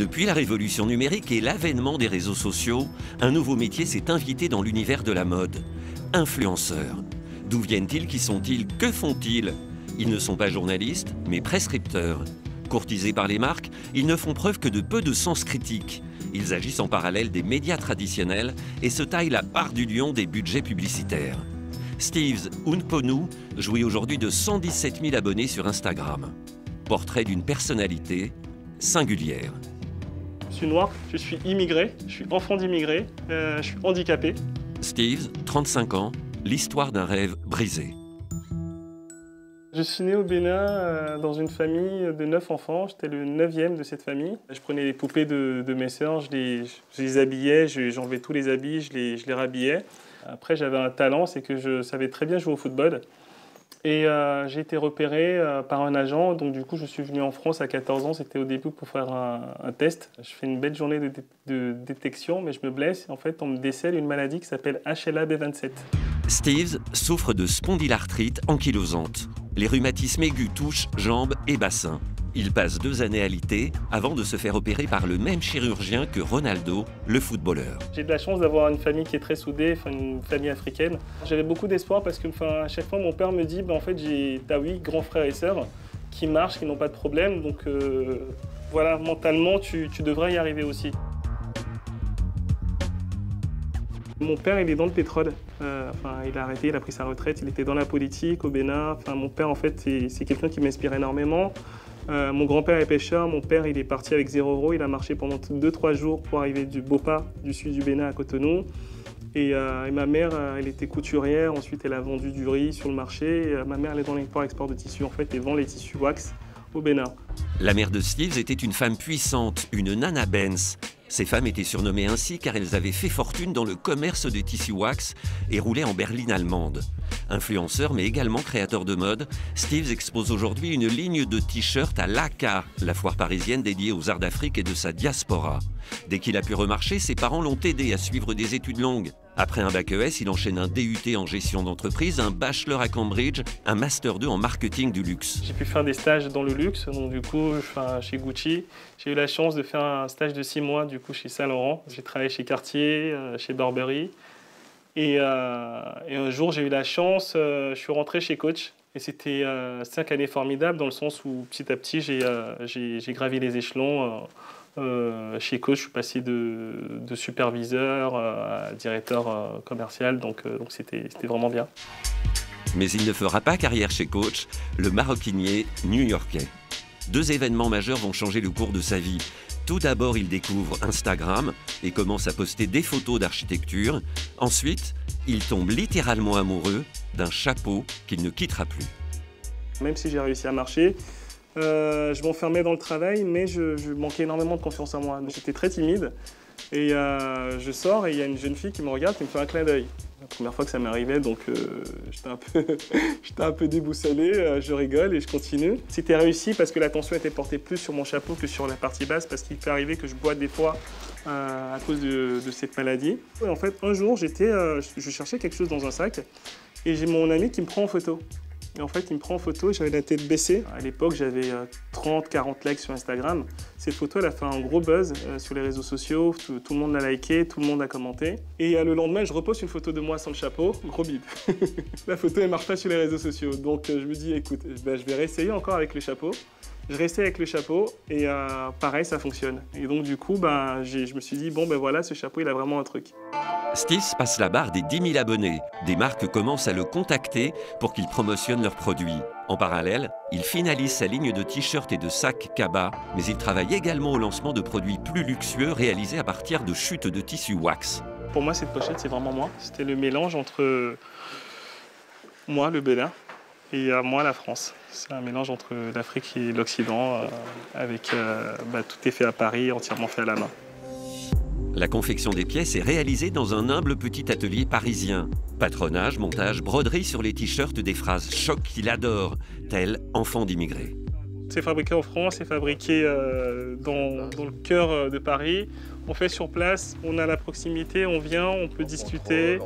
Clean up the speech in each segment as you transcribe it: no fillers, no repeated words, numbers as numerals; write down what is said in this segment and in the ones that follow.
Depuis la révolution numérique et l'avènement des réseaux sociaux, un nouveau métier s'est invité dans l'univers de la mode. Influenceurs. D'où viennent-ils? Qui sont-ils? Que font-ils? Ils ne sont pas journalistes, mais prescripteurs. Courtisés par les marques, ils ne font preuve que de peu de sens critique. Ils agissent en parallèle des médias traditionnels et se taillent la part du lion des budgets publicitaires. Steves Unponu jouit aujourd'hui de 117 000 abonnés sur Instagram. Portrait d'une personnalité singulière. Je suis noir, je suis immigré, je suis enfant d'immigré, je suis handicapé. Steves, 35 ans, l'histoire d'un rêve brisé. Je suis né au Bénin dans une famille de 9 enfants. J'étais le 9e de cette famille. Je prenais les poupées de mes sœurs, je les habillais, j'enlevais tous les habits, je les rhabillais. Après, j'avais un talent, c'est que je savais très bien jouer au football. Et j'ai été repéré par un agent, donc du coup je suis venu en France à 14 ans, c'était au début pour faire un test. Je fais une belle journée de détection, mais je me blesse. En fait, on me décèle une maladie qui s'appelle HLA-B27. Steves souffre de spondylarthrite ankylosante. Les rhumatismes aigus touchent jambes et bassins. Il passe 2 années alité avant de se faire opérer par le même chirurgien que Ronaldo, le footballeur. J'ai de la chance d'avoir une famille qui est très soudée, une famille africaine. J'avais beaucoup d'espoir parce que à chaque fois mon père me dit en fait t'as 8 grands frères et sœurs qui marchent, qui n'ont pas de problème, donc voilà, mentalement tu devrais y arriver aussi. Mon père, il est dans le pétrole. Il a arrêté, il a pris sa retraite, il était dans la politique au Bénin. Mon père, en fait, c'est quelqu'un qui m'inspire énormément. Mon grand-père est pêcheur, mon père, il est parti avec 0 €. Il a marché pendant 2-3 jours pour arriver du Bopa, du sud du Bénin à Cotonou. Et ma mère, elle était couturière. Ensuite, elle a vendu du riz sur le marché. Ma mère, elle est dans l'import-export de tissus. En fait, elle vend les tissus wax au Bénin. La mère de Steves était une femme puissante, une Nana Benz. Ces femmes étaient surnommées ainsi car elles avaient fait fortune dans le commerce des tissus wax et roulaient en berline allemande. Influenceur mais également créateur de mode, Steves expose aujourd'hui une ligne de t-shirts à l'ACA, la foire parisienne dédiée aux arts d'Afrique et de sa diaspora. Dès qu'il a pu remarcher, ses parents l'ont aidé à suivre des études longues. Après un bac ES, il enchaîne un DUT en gestion d'entreprise, un bachelor à Cambridge, un master 2 en marketing du luxe. J'ai pu faire des stages dans le luxe, donc du coup chez Gucci. J'ai eu la chance de faire un stage de 6 mois du coup chez Saint Laurent. J'ai travaillé chez Cartier, chez Burberry. Et un jour j'ai eu la chance, je suis rentré chez Coach. Et c'était 5 années formidables dans le sens où petit à petit j'ai gravi les échelons. Chez Coach, je suis passé de superviseur à directeur commercial, donc c'était vraiment bien. Mais il ne fera pas carrière chez Coach, le maroquinier new-yorkais. 2 événements majeurs vont changer le cours de sa vie. Tout d'abord, il découvre Instagram et commence à poster des photos d'architecture. Ensuite, il tombe littéralement amoureux d'un chapeau qu'il ne quittera plus. Même si j'ai réussi à marcher, je m'enfermais dans le travail, mais je manquais énormément de confiance en moi. J'étais très timide et je sors et il y a une jeune fille qui me regarde, qui me fait un clin d'œil. La première fois que ça m'arrivait, donc j'étais un peu déboussolé, je rigole et je continue. C'était réussi parce que l'attention était portée plus sur mon chapeau que sur la partie basse, parce qu'il peut arriver que je boite des fois à cause de cette maladie. Et en fait, un jour, je cherchais quelque chose dans un sac et j'ai mon ami qui me prend en photo. Et en fait, il me prend en photo et j'avais la tête baissée. À l'époque, j'avais 30-40 likes sur Instagram. Cette photo, elle a fait un gros buzz sur les réseaux sociaux. Tout le monde l'a liké, tout le monde a commenté. Et le lendemain, je reposte une photo de moi sans le chapeau. Gros bide. La photo, elle marche pas sur les réseaux sociaux. Donc, je me dis, écoute, je vais réessayer encore avec le chapeau. Je restais avec le chapeau et pareil, ça fonctionne. Et donc, du coup, je me suis dit, bon, voilà, ce chapeau, il a vraiment un truc. Steves passe la barre des 10 000 abonnés. Des marques commencent à le contacter pour qu'il promotionne leurs produits. En parallèle, il finalise sa ligne de t-shirts et de sacs Kaba, mais il travaille également au lancement de produits plus luxueux réalisés à partir de chutes de tissu wax. Pour moi, cette pochette, c'est vraiment moi. C'était le mélange entre moi, le Bénin, et moi, la France. C'est un mélange entre l'Afrique et l'Occident, avec tout est fait à Paris, entièrement fait à la main. La confection des pièces est réalisée dans un humble petit atelier parisien. Patronage, montage, broderie sur les t-shirts des phrases choc qu'il adore, tel « enfant d'immigrés ». C'est fabriqué en France, c'est fabriqué dans le cœur de Paris. On fait sur place, on a la proximité, on vient, on peut discuter.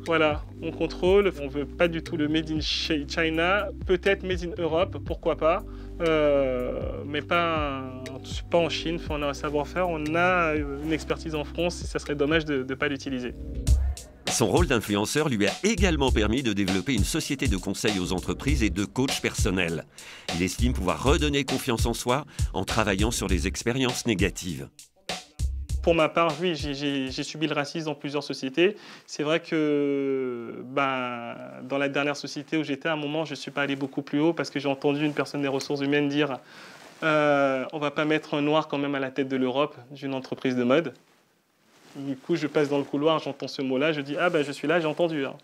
Voilà, on contrôle. On veut pas du tout le Made in China, peut-être Made in Europe, pourquoi pas, mais pas en Chine. On a un savoir-faire, on a une expertise en France et ça serait dommage de ne pas l'utiliser. Son rôle d'influenceur lui a également permis de développer une société de conseil aux entreprises et de coach personnel. Il estime pouvoir redonner confiance en soi en travaillant sur les expériences négatives. Pour ma part, oui, j'ai subi le racisme dans plusieurs sociétés. C'est vrai que dans la dernière société où j'étais, à un moment, je ne suis pas allé beaucoup plus haut parce que j'ai entendu une personne des ressources humaines dire on ne va pas mettre un noir quand même à la tête de l'Europe d'une entreprise de mode. Du coup, je passe dans le couloir, j'entends ce mot-là, je dis « Ah je suis là, j'ai entendu hein. ».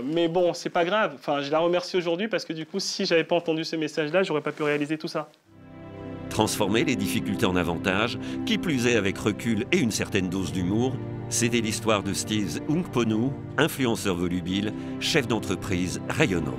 Mais bon, c'est pas grave. Enfin, je la remercie aujourd'hui parce que du coup, si j'avais pas entendu ce message-là, j'aurais pas pu réaliser tout ça. Transformer les difficultés en avantages, qui plus est avec recul et une certaine dose d'humour, c'était l'histoire de Steve Ungponu, influenceur volubile, chef d'entreprise rayonnant.